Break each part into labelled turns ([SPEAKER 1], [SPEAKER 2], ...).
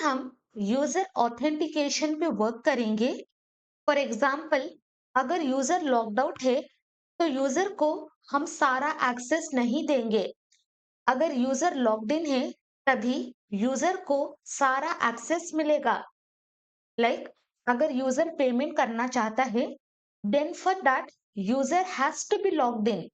[SPEAKER 1] हम user authentication पे work करेंगे। फॉर एग्जाम्पल, अगर यूजर लॉग्ड आउट है तो यूजर को हम सारा एक्सेस नहीं देंगे। अगर यूजर लॉग्ड इन है तभी यूजर को सारा एक्सेस मिलेगा। लाइक अगर यूजर पेमेंट करना चाहता है then for that user has to be logged in.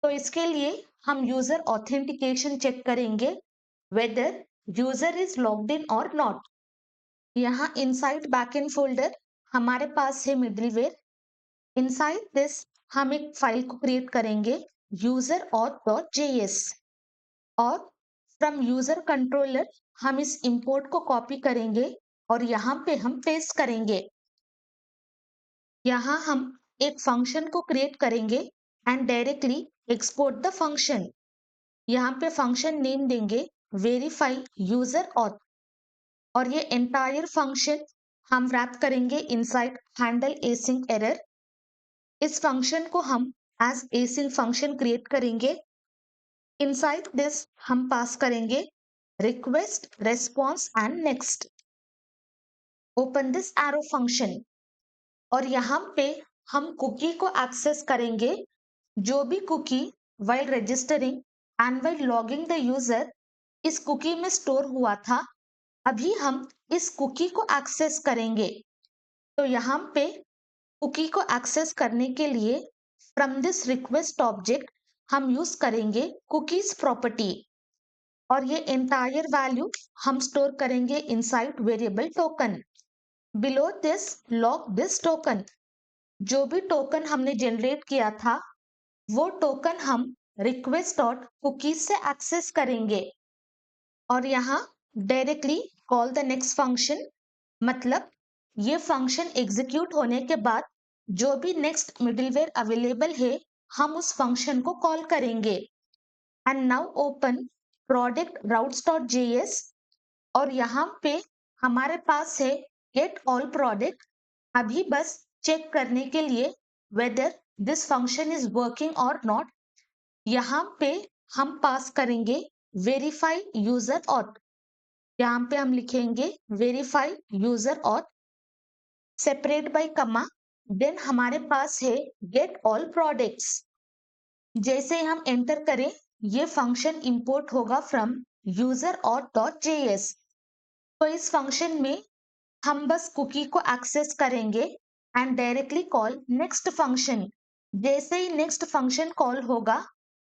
[SPEAKER 1] तो इसके लिए हम यूजर ऑथेंटिकेशन चेक करेंगे whether user is logged in और नॉट। यहाँ इनसाइड बैकएंड फोल्डर हमारे पास है मिडिलवेयर। इनसाइड दिस हम एक फाइल को क्रिएट करेंगे यूजर auth.js और फ्रॉम यूजर कंट्रोलर हम इस इंपोर्ट को कॉपी करेंगे और यहाँ पे हम पेस्ट करेंगे। यहाँ हम एक फंक्शन को क्रिएट करेंगे and directly export the function. यहाँ पे फंक्शन नेम देंगे वेरीफाई यूजर ऑथ और ये एंटायर फंक्शन हम रैप करेंगे इनसाइड हैंडल एसिंक एरर। इस फंक्शन को हम एज एसिंक फंक्शन क्रिएट करेंगे। इनसाइड दिस हम पास करेंगे request response and next. Open this arrow function और यहाँ पे हम कुकी को एक्सेस करेंगे। जो भी cookie while registering and while logging the user इस कुकी में स्टोर हुआ था, अभी हम इस कुकी को एक्सेस करेंगे। तो यहाँ पे कुकी को एक्सेस करने के लिए फ्रॉम दिस रिक्वेस्ट ऑब्जेक्ट हम यूज करेंगे कुकीज प्रॉपर्टी और ये एंटायर वैल्यू हम स्टोर करेंगे inside variable token. Below this log this token. जो भी टोकन हमने जनरेट किया था वो टोकन हम रिक्वेस्ट डॉट कुकीज से एक्सेस करेंगे और यहाँ directly call the next function. मतलब ये फंक्शन एग्जीक्यूट होने के बाद जो भी नेक्स्ट मिडिलवेयर अवेलेबल है हम उस फंक्शन को कॉल करेंगे। And now open product routes.js और यहाँ पे हमारे पास है गेट ऑल प्रोडक्ट। अभी बस चेक करने के लिए whether this function is working और नॉट, यहाँ पे हम पास करेंगे वेरीफाई यूजर ऑथ। यहाँ पे हम लिखेंगे verify user auth separate by कमा। देन हमारे पास है गेट ऑल प्रोडक्ट्स। जैसे ही हम एंटर करें ये फंक्शन इंपोर्ट होगा फ्रॉम यूजर auth.js। तो इस फंक्शन में हम बस कुकी को एक्सेस करेंगे and directly call next function. जैसे ही नेक्स्ट फंक्शन कॉल होगा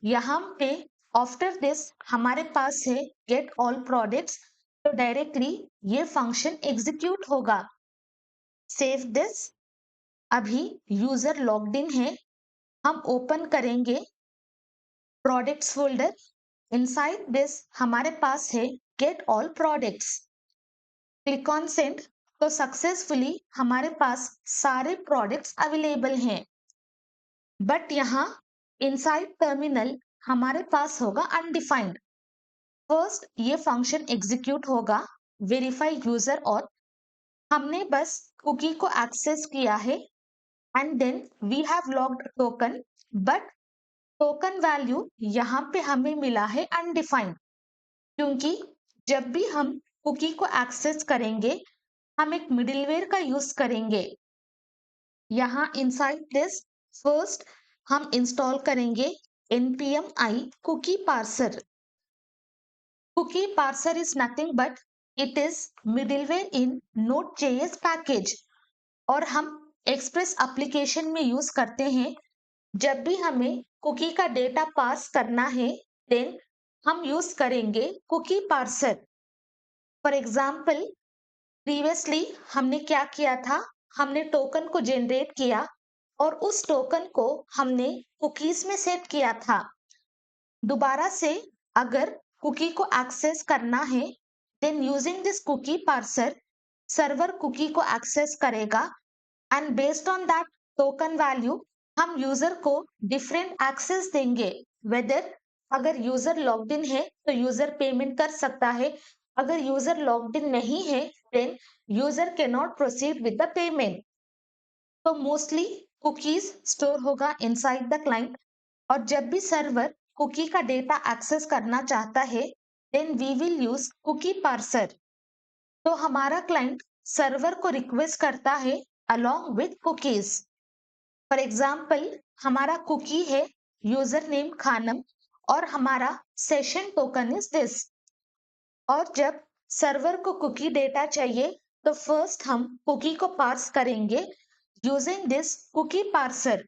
[SPEAKER 1] यहाँ पे आफ्टर दिस हमारे पास है गेट ऑल प्रोडक्ट्स। तो डायरेक्टली ये फंक्शन एग्जीक्यूट होगा। Save this. अभी यूजर लॉग्ड इन है। हम ओपन करेंगे प्रोडक्ट्स फोल्डर। इनसाइड दिस हमारे पास है get all products. Click on send तो सक्सेसफुली हमारे पास सारे प्रोडक्ट्स अवेलेबल हैं। बट यहाँ इनसाइड टर्मिनल हमारे पास होगा अनडिफाइंड। फर्स्ट ये फंक्शन एग्जीक्यूट होगा वेरीफाई यूजर और हमने बस कुकी को एक्सेस किया है and then we have logged token but token value यहाँ पे हमें मिला है अनडिफाइंड, क्योंकि जब भी हम कुकी को एक्सेस करेंगे हम एक मिडिलवेयर का यूज करेंगे। यहाँ इनसाइड दिस फर्स्ट हम इंस्टॉल करेंगे npm i cookie parser. Cookie parser is nothing but it is middleware in Node.js package और हम एक्सप्रेस एप्लीकेशन में यूज करते हैं। जब भी हमें कुकी का डेटा पास करना है देन हम यूज करेंगे cookie parser. For example previously हमने क्या किया था, हमने टोकन को जनरेट किया और उस टोकन को हमने कुकीज में सेट किया था। दोबारा से अगर कुकी को एक्सेस करना है then using this cookie parser server cookie को एक्सेस करेगा and based on that token value हम यूजर को डिफरेंट एक्सेस देंगे। वेदर अगर यूजर लॉग्ड इन है तो यूजर पेमेंट कर सकता है, अगर यूजर लॉग्ड इन नहीं है then user can not proceed with the payment. तो मोस्टली कुकीज स्टोर होगा इनसाइड द क्लाइंट और जब भी सर्वर कुकी का डेटा एक्सेस करना चाहता है then we will use cookie parser. तो हमारा क्लाइंट सर्वर को रिक्वेस्ट करता है along with cookies. For example हमारा कुकी है यूजर नेम खानम और हमारा सेशन टोकन इज दिस। और जब सर्वर को कुकी डेटा चाहिए तो फर्स्ट हम कुकी को पार्स करेंगे यूजिंग दिस कुकी पार्सर।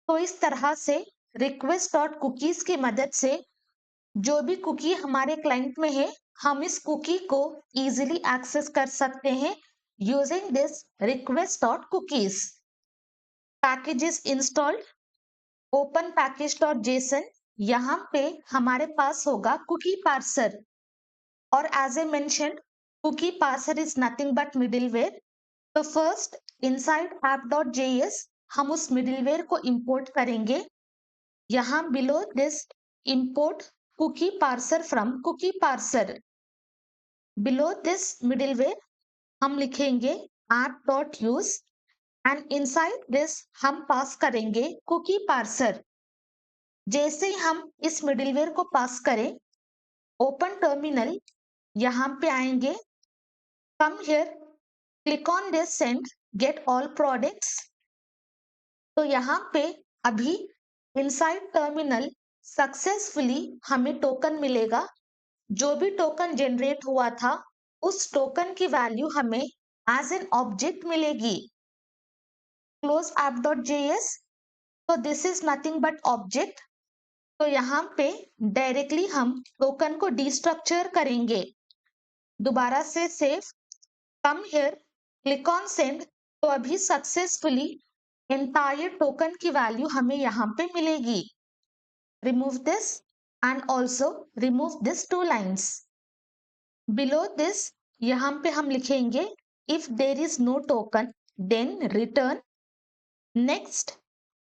[SPEAKER 1] तो इस तरह से रिक्वेस्ट डॉट कुकीज की मदद से जो भी कुकी हमारे क्लाइंट में है हम इस कुकी को इजीली एक्सेस कर सकते हैं using this request dot cookies. Packages installed, open package dot JSON, यहाँ पे हमारे पास होगा कुकी पार्सर। और as a mentioned cookie parser is nothing but middleware. तो फर्स्ट इनसाइड app.js हम उस मिडिलवेयर को इंपोर्ट करेंगे। यहाँ below this import cookie parser from cookie parser. Below this middleware हम लिखेंगे app.use एंड इनसाइड दिस हम पास करेंगे कुकी पार्सर। जैसे ही हम इस मिडिलवेयर को पास करें ओपन टर्मिनल, यहाँ पे आएंगे, कम here, click on this send gate all products. तो यहाँ पे अभी इनसाइड टर्मिनल सक्सेसफुली हमें टोकन मिलेगा। जो भी टोकन जनरेट हुआ था उस टोकन की वैल्यू हमें एज एन ऑब्जेक्ट मिलेगी। क्लोज app.js, तो this is nothing but object. तो यहाँ पे डायरेक्टली हम टोकन को डिस्ट्रक्चर करेंगे। दोबारा से save, come here, click on send. तो अभी सक्सेसफुली एंटायर टोकन की वैल्यू हमें यहाँ पे मिलेगी। Remove this and also remove this two lines. Below this यहाँ पे हम लिखेंगे if there is no token then return. Next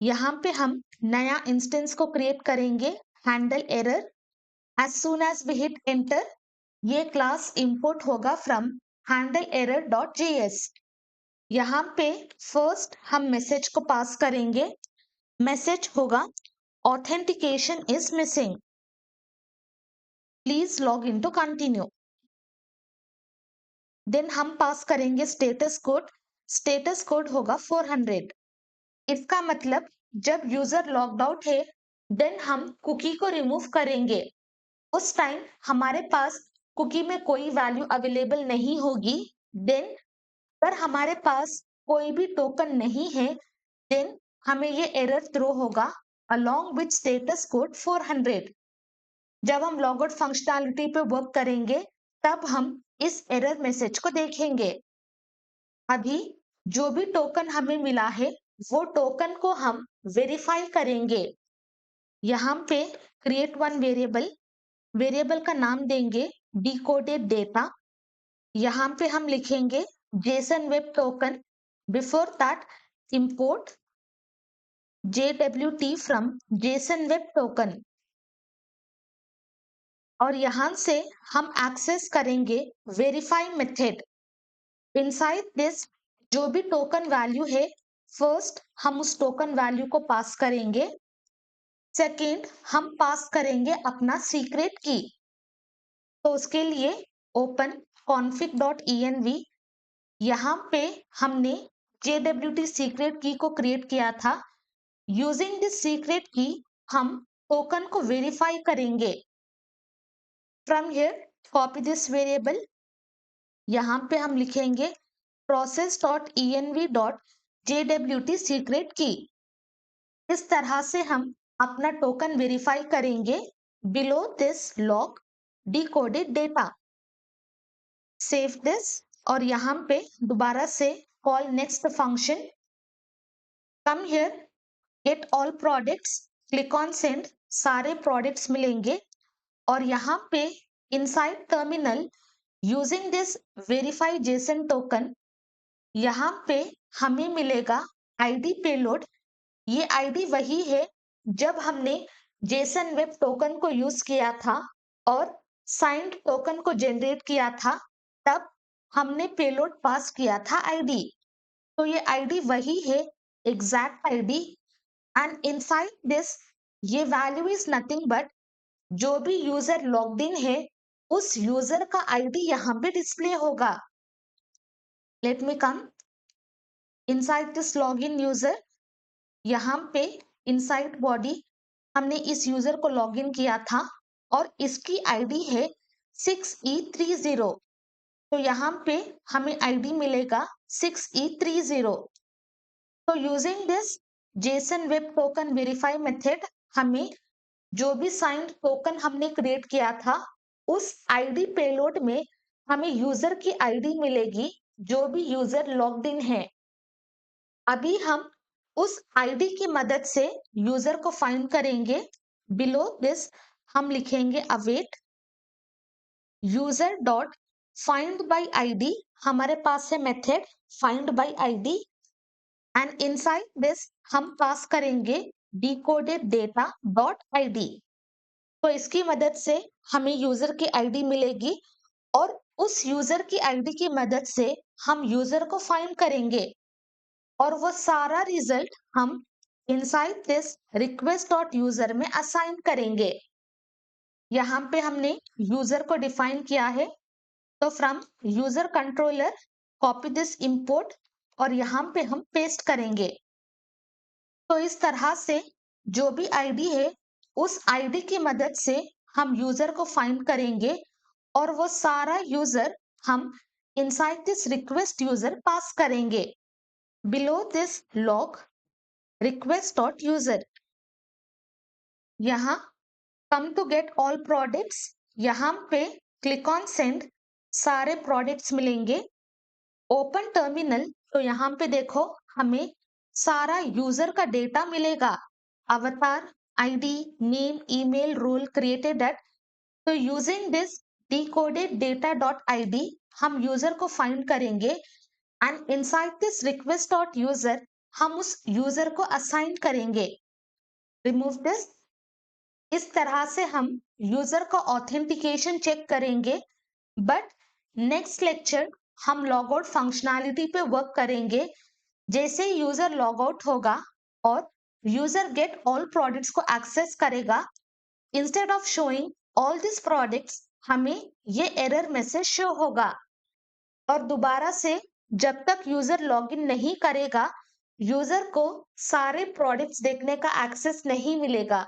[SPEAKER 1] यहाँ पे हम नया इंस्टेंस को क्रिएट करेंगे handle error. As soon as we hit enter ये क्लास इंपोर्ट होगा from handle error dot JS. यहाँ पे फर्स्ट हम मैसेज को पास करेंगे। मैसेज होगा authentication is missing, please log in to continue. Then हम पास करेंगे स्टेटस कोड। स्टेटस कोड होगा 400। इसका मतलब जब यूजर लॉग्ड आउट है देन हम कुकी को रिमूव करेंगे। उस टाइम हमारे पास कुकी में कोई वैल्यू अवेलेबल नहीं होगी। देन अगर हमारे पास कोई भी टोकन नहीं है देन हमें ये एरर थ्रो होगा अलोंग विथ स्टेटस कोड 400। जब हम लॉग आउट फंक्शनैलिटी पे वर्क करेंगे तब हम इस एरर मैसेज को देखेंगे। अभी जो भी टोकन हमें मिला है वो टोकन को हम वेरीफाई करेंगे। यहाँ पे क्रिएट वन वेरिएबल, वेरिएबल का नाम देंगे डिकोडेड डेटा। यहाँ पे हम लिखेंगे Jason web token. Before that import JWT from Jason web token. और यहाँ से हम एक्सेस करेंगे वेरीफाई मेथड। इनसाइड दिस जो भी टोकन वैल्यू है फर्स्ट हम उस टोकन वैल्यू को पास करेंगे। सेकेंड हम पास करेंगे अपना सीक्रेट की। तो उसके लिए ओपन config.env, यहाँ पे हमने JWT सीक्रेट की को क्रिएट किया था। यूजिंग दिस सीक्रेट की हम टोकन को वेरीफाई करेंगे। From here copy this variable, यहाँ पे हम लिखेंगे process.env.jwt सीक्रेट की। इस तरह से हम अपना टोकन वेरीफाई करेंगे below this log decoded data. Save this और यहाँ पे दोबारा से call next function. Come here, gate all products, click on send, सारे प्रोडक्ट्स मिलेंगे। और यहाँ पे inside terminal using this verify Jason token, यहाँ पे हमें मिलेगा आईडी पेलोड। ये आईडी वही है जब हमने जेसन वेब टोकन को यूज किया था और साइंड टोकन को जनरेट किया था तब हमने पेलोड पास किया था आईडी। तो ये आईडी वही है, exact ID. And inside this ये वैल्यू इज नथिंग बट जो भी यूजर लॉग्ड इन है उस यूजर का आईडी यहाँ पे डिस्प्ले होगा। Let me come inside this login user. यहाँ पे इनसाइड बॉडी हमने इस यूजर को लॉगिन किया था और इसकी आईडी है 6E30। तो यहाँ पे हमें आईडी मिलेगा 6E30। तो using this Jason web token verify method हमें जो भी साइंड टोकन हमने क्रिएट किया था उस आईडी पेलोड में हमें यूजर की आईडी मिलेगी जो भी यूजर लॉग्ड इन है। अभी हम उस आईडी की मदद से यूजर को फाइंड करेंगे। बिलो दिस हम लिखेंगे await user dot find by ID. हमारे पास है method find by ID and inside this हम पास करेंगे डिकोडेड डेटा डॉट आईडी। तो इसकी मदद से हमें यूजर की आईडी मिलेगी और उस यूजर की आईडी की मदद से हम यूजर को फाइंड करेंगे और वो सारा रिजल्ट हम inside this request dot user में असाइन करेंगे। यहाँ पे हमने यूजर को डिफाइन किया है। तो from user controller copy this import और यहाँ पे हम पेस्ट करेंगे। तो इस तरह से जो भी आईडी है उस आईडी की मदद से हम यूजर को फाइंड करेंगे और वो सारा यूजर हम inside this request user pass करेंगे। Below this log request dot user यहाँ come to get all products यहाँ पे क्लिक ऑन सेंड सारे प्रोडक्ट्स मिलेंगे। ओपन टर्मिनल तो यहाँ पे देखो हमें सारा यूजर का डेटा मिलेगा avatar ID name email role created at. तो using this decoded data dot ID हम यूजर को फाइंड करेंगे and inside this request dot user हम उस यूजर को असाइन करेंगे। Remove this. इस तरह से हम यूजर का ऑथेंटिकेशन चेक करेंगे। बट नेक्स्ट लेक्चर हम लॉग आउट फंक्शनैलिटी पे वर्क करेंगे। जैसे यूजर लॉग आउट होगा और यूजर गेट ऑल प्रोडक्ट्स को एक्सेस करेगा, instead of showing all this products हमें ये एरर मैसेज शो होगा और दोबारा से जब तक यूजर लॉगिन नहीं करेगा यूजर को सारे प्रोडक्ट्स देखने का एक्सेस नहीं मिलेगा।